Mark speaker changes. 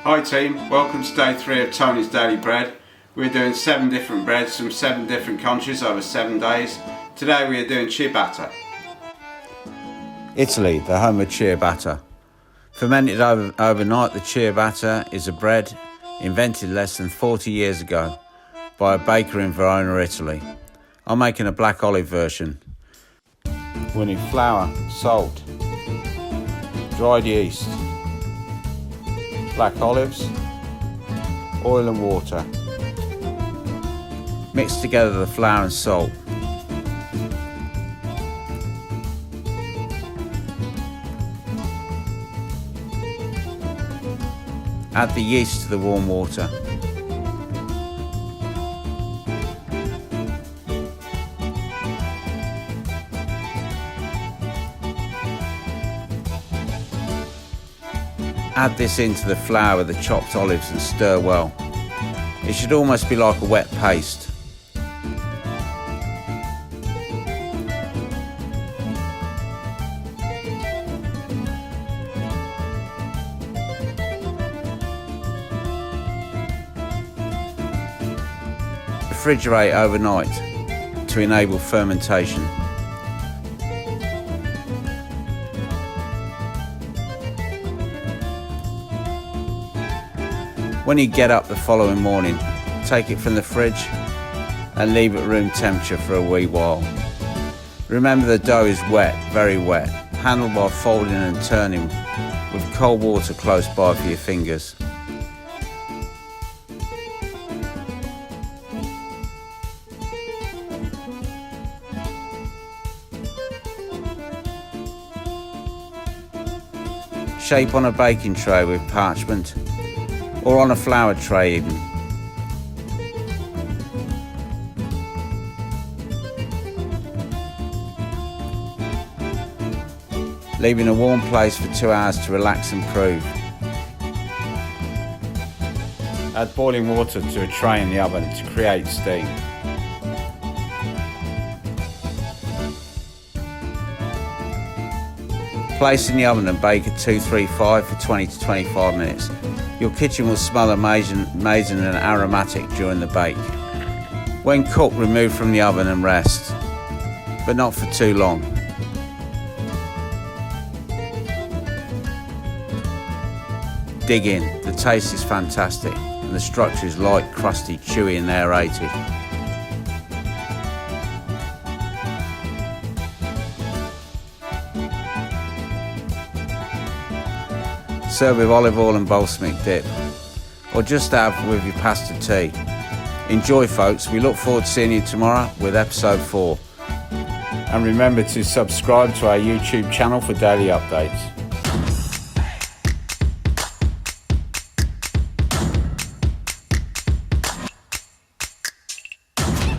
Speaker 1: Hi team, welcome to day 3 of Tony's Daily Bread. We're doing 7 different breads from 7 different countries over 7 days. Today we are doing ciabatta. Italy, the home of ciabatta. Fermented overnight, the ciabatta is a bread invented less than 40 years ago by a baker in Verona, Italy. I'm making a black olive version. We need flour, salt, dried yeast, black olives, oil and water. Mix together the flour and salt. Add the yeast to the warm water. Add this into the flour with the chopped olives and stir well. It should almost be like a wet paste. Refrigerate overnight to enable fermentation. When you get up the following morning, take it from the fridge and leave it room temperature for a wee while. Remember, the dough is wet, very wet. Handle by folding and turning with cold water close by for your fingers. Shape on a baking tray with parchment or on a flour tray even. Leave in a warm place for 2 hours to relax and prove. Add boiling water to a tray in the oven to create steam. Place in the oven and bake at 235 for 20 to 25 minutes. Your kitchen will smell amazing and aromatic during the bake. When cooked, remove from the oven and rest, but not for too long. Dig in, the taste is fantastic and the structure is light, crusty, chewy and aerated. Serve with olive oil and balsamic dip, or just have with your pasta tea. Enjoy folks, we look forward to seeing you tomorrow with episode 4. And remember to subscribe to our YouTube channel for daily updates.